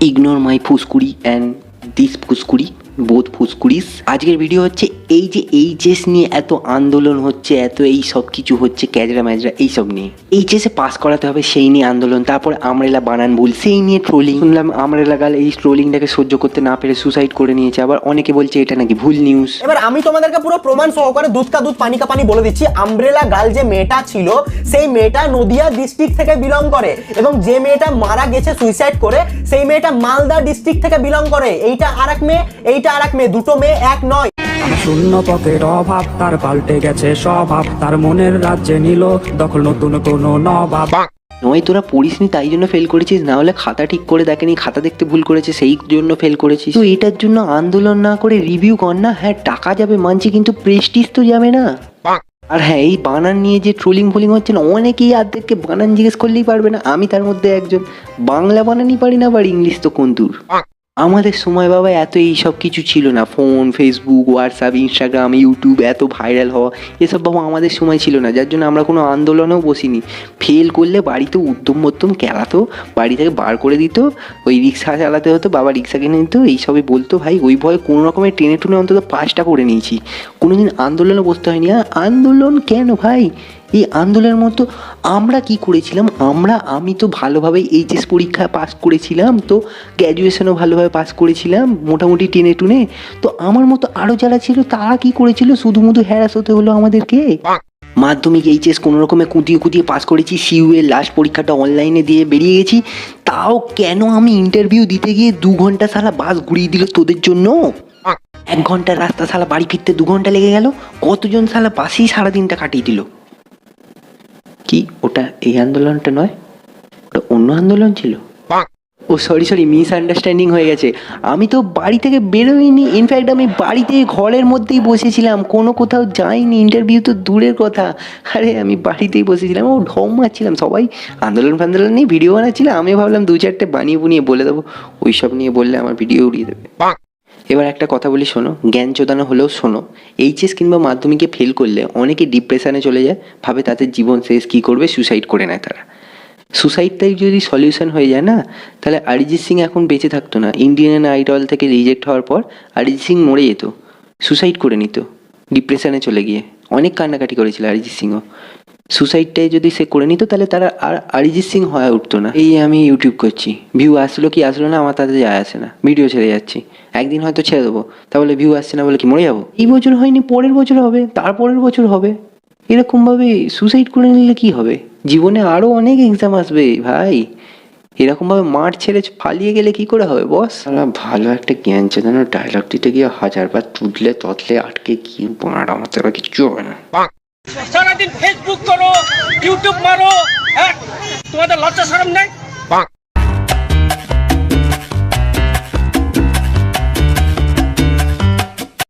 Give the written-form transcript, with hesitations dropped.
Ignore my ফুসকুড়ি and this ফুসকুড়ি, both ফুসকুড়িস। আজকের ভিডিও হচ্ছে এই যে এইচএস নিয়ে এত আন্দোলন হচ্ছে, এত এই সব কিছু হচ্ছে, ক্যাজরা ম্যাজরা এইসব নিয়ে। এইচএসে পাস করাতে হবে সেই নিয়ে আন্দোলন, তারপর আমরেলা বানান ভুল সেই নিয়ে ট্রোলিং। শুনলাম আমরেলা গাল এই ট্রোলিংটাকে সহ্য করতে না পেরে সুসাইড করে নিয়েছে, আবার অনেকে বলছে এটা নাকি ভুল নিউজ। এবার আমি তোমাদেরকে পুরো প্রমাণ সহকারে দুধ কা দুধ পানি কা পানি বলে দিচ্ছি। আমব্রেলা গার্ল যে মেয়েটা ছিল সেই মেয়েটা নদিয়া ডিস্ট্রিক্ট থেকে বিলং করে, এবং যে মেয়েটা মারা গেছে সুইসাইড করে সেই মেয়েটা মালদা ডিস্ট্রিক্ট থেকে বিলং করে। এইটা আরেক মেয়ে, এইটা আরেক মেয়ে, দুটো মেয়ে এক নয়। শূন্য পকেট অভাব, তার পাল্টে গেছে স্বভাব, তার মনের রাজ্যে নিল দখল নতুন কোন নবাব। নয় তোরা পড়িসনি তাই জন্য ফেল করেছিস, না হলে খাতা ঠিক করে দেখেনি, খাতা দেখতে ভুল করেছে সেই জন্য ফেল করেছিস। তো এটার জন্য আন্দোলন না করে রিভিউ কর না। হ্যাঁ টাকা যাবে মানছি, কিন্তু প্রেস্টিজ তো যাবে না। আর হ্যাঁ এই বানান নিয়ে যে ট্রোলিং ফোলিং হচ্ছে না, অনেকেই আর্ধেককে বানান জিজ্ঞেস করলেই পারবে না, আমি তার মধ্যে একজন। বাংলা বানানই পারি না, আবার ইংলিশ তো কোন দূর। আমাদের সময় বাবা এত এই সব কিছু ছিল না, phone, Facebook, WhatsApp, Instagram, YouTube এত ভাইরাল হওয়া এসব বাবা আমাদের সময় ছিল না, যার জন্য আমরা কোনো আন্দোলনেও বসিনি। ফেল করলে বাড়িতে উদ্যম মধ্যম কেলাতো, বাড়ি থেকে বার করে দিত, ওই রিক্সা চালাতে হতো, বাবা রিক্সা কিনে দিত, এইসবই বলতো। ভাই ওই ভয়ে কোনো রকমের টেনে টুনে অন্তত পাসটা করে নিয়েছি, কোনোদিন আন্দোলনে বসতে হয়নি। আর আন্দোলন কেন ভাই, এই আন্দোলনের মতো আমরা কি করেছিলাম, আমি তো ভালোভাবে এইচএস পরীক্ষা পাস করেছিলাম, তো গ্র্যাজুয়েশনও ভালোভাবে পাস করেছিলাম মোটামুটি টেনে টুনে। তো আমার মতো আরও যারা ছিল তারা কি করেছিল, শুধুমুধু হ্যারাস হতে হলো আমাদেরকে। মাধ্যমিক এইচএস কোনো রকমে কুতিয়ে কুতিয়ে পাস করেছি, সিইউ এর লাস্ট পরীক্ষাটা অনলাইনে দিয়ে বেরিয়ে গেছি। তাও কেন আমি ইন্টারভিউ দিতে গিয়ে 2 ঘন্টা সালা বাস ঘুরিয়ে দিল তোদের জন্য। 1 ঘন্টার রাস্তা সালা বাড়ি ফিরতে 2 ঘন্টা লেগে গেল। কতজন সালা বাসেই সারাদিনটা কাটিয়ে দিল। কি ওটা এই আন্দোলনটা নয়, ওটা অন্য আন্দোলন ছিল। ও সরি মিস আন্ডারস্ট্যান্ডিং হয়ে গেছে। আমি তো বাড়ি থেকে বেরোইনি, ইনফ্যাক্ট আমি বাড়িতে ঘরের মধ্যেই বসেছিলাম, কোনো কোথাও যাইনি, ইন্টারভিউ তো দূরের কথা। আরে আমি বাড়িতেই বসেছিলাম, ও ঢং মারছিলাম, সবাই আন্দোলন ফান্দোলন নিয়ে ভিডিও বানাচ্ছিলাম, আমি ভাবলাম 2-4টে বানিয়ে বুনিয়ে বলে দেবো, ওই সব নিয়ে বললে আমার ভিডিও উড়িয়ে দেবে। এবার একটা কথা বলি শোনো, জ্ঞান চোদানো হলেও শোনো। এইচএস কিংবা মাধ্যমিকে ফেল করলে অনেকে ডিপ্রেশনে চলে যায়, ভাবে তাদের জীবন শেষ, কী করবে, সুসাইড করে নেয় তারা। সুসাইডটাই যদি সলিউশন হয়ে যায় না, তাহলে অরিজিৎ সিং এখন বেঁচে থাকতো না। ইন্ডিয়ান আইডল থেকে রিজেক্ট হওয়ার পর অরিজিৎ সিং মরে যেত, সুসাইড করে নিত ডিপ্রেশনে চলে গিয়ে। অনেক কান্নাকাটি করেছিল অরিজিৎ সিংও। সুসাইডটাই যদি সে করে নিত তাহলে তারা আর অরিজিৎ সিং হয়ে উঠতো না। এই আমি ইউটিউব করছি, ভিউ আসলো কি আসলো না আমার তাতে যায় আসে না, ভিডিও ছেড়ে যাচ্ছি, একদিন হয়তো ছেড়ে দেবো, তাহলে ভিউ আসছে না বলে কি মরে যাবো? এই বছর হয়নি, পরের বছর হবে, তারপরের বছর হবে। এরকমভাবে সুসাইড করে নিলে কি হবে? জীবনে আরও অনেক এক্সাম আসবে ভাই, এরকমভাবে মাঠ ছেড়ে পালিয়ে গেলে কি করে হবে বস? ভালো একটা জ্ঞান চেনানোর ডায়লগ দিতে গিয়ে 1000বার তুতলে ততলে আটকে কি বাড়া, আমার তারা কিচ্ছু হবে না। সারাদিন ফেসবুক করো, ইউটিউব মারো, হ্যাঁ তোমাদের লজ্জা শরম